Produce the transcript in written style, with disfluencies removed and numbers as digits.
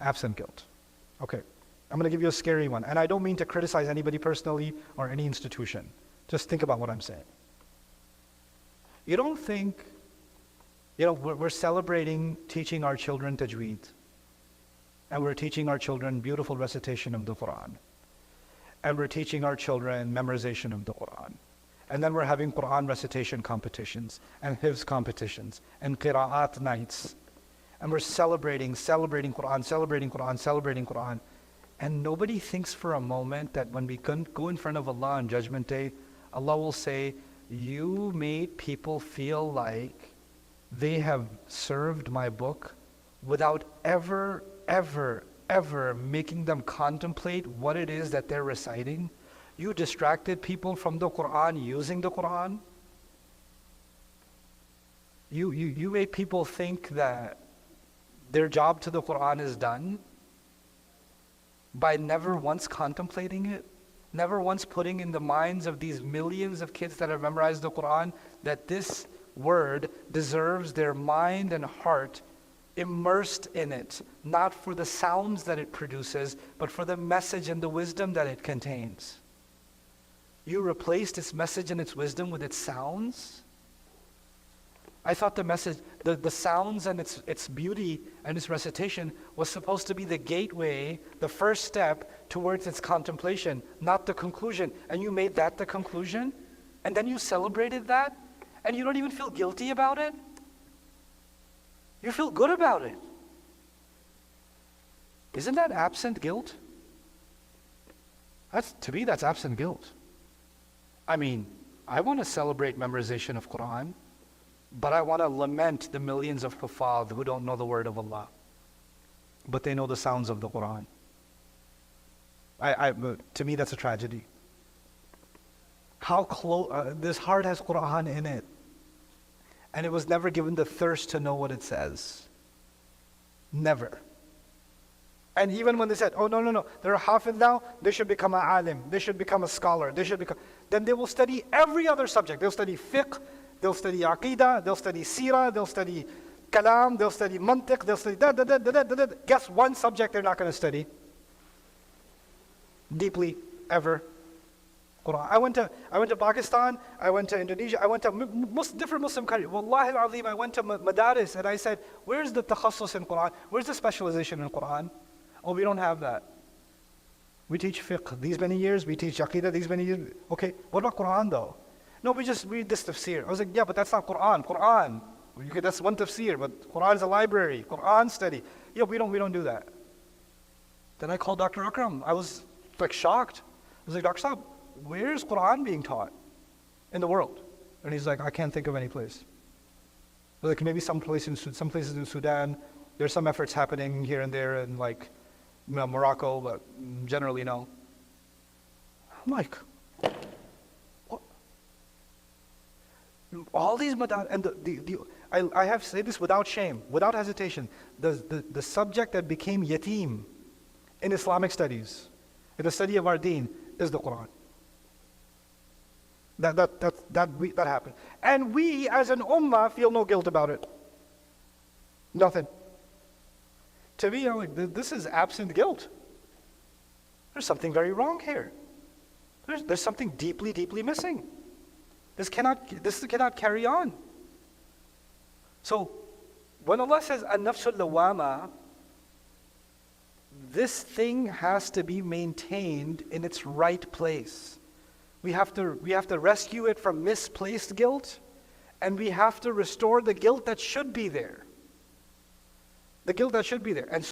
Absent guilt. Okay, I'm going to give you a scary one. And I don't mean to criticize anybody personally or any institution. Just think about what I'm saying. You don't think, we're celebrating teaching our children Tajweed. And we're teaching our children beautiful recitation of the Qur'an. And we're teaching our children memorization of the Qur'an. And then we're having Qur'an recitation competitions and hifs competitions and qiraat nights. And we're celebrating Qur'an, celebrating Qur'an, celebrating Qur'an. And nobody thinks for a moment that when we go in front of Allah on Judgment Day, Allah will say, you made people feel like they have served my book without ever making them contemplate what it is that they're reciting. You distracted people from the Qur'an using the Qur'an. You made people think that their job to the Qur'an is done by never once contemplating it, never once putting in the minds of these millions of kids that have memorized the Qur'an that this word deserves their mind and heart immersed in it, not for the sounds that it produces, but for the message and the wisdom that it contains. You replaced its message and its wisdom with its sounds? I thought the message, the sounds and its beauty and its recitation was supposed to be the gateway, the first step towards its contemplation, not the conclusion. And you made that the conclusion? And then you celebrated that? And you don't even feel guilty about it? You feel good about it. Isn't that absent guilt? To me, that's absent guilt. I mean, I want to celebrate memorization of Qur'an, but I want to lament the millions of huffaz who don't know the word of Allah, but they know the sounds of the Qur'an. To me, that's a tragedy. How close, this heart has Qur'an in it, and it was never given the thirst to know what it says. Never. And even when they said, oh no, they're a hafiz now, they should become an alim, they should become a scholar, then they will study every other subject. They'll study fiqh, they'll study aqidah, they'll study seerah, they'll study kalam, they'll study mantiq, they'll study Guess one subject they're not going to study deeply, ever. Quran. I went to Pakistan, I went to Indonesia, I went to different Muslim countries. Wallahi al-azim, I went to madaris and I said, where's the takhassus in Quran? Where's the specialization in Quran? Oh, we don't have that. We teach fiqh these many years, we teach aqidah these many years. Okay, what about Quran though? No, we just read this tafsir. I was like, yeah, but that's not Quran. Quran. That's one tafsir, but Quran is a library. Quran study. Yeah, we don't do that. Then I called Dr. Akram. I was like shocked. I was like, Dr. Saab, where's Quran being taught in the world? And he's like, I can't think of any place. Like maybe some places in Sudan, there's some efforts happening here and there in like Morocco, but generally no. I'm like, what? All these and I have to say this without shame, without hesitation. The subject that became yatim in Islamic studies, in the study of our deen, is the Quran. That happened. And we as an ummah feel no guilt about it. Nothing. To me, I'm like, this is absent guilt. There's something very wrong here. There's something deeply, deeply missing. This cannot carry on. So, when Allah says, Al-Nafsul lawama, this thing has to be maintained in its right place. We have to rescue it from misplaced guilt, and we have to restore the guilt that should be there. The guilt that should be there. And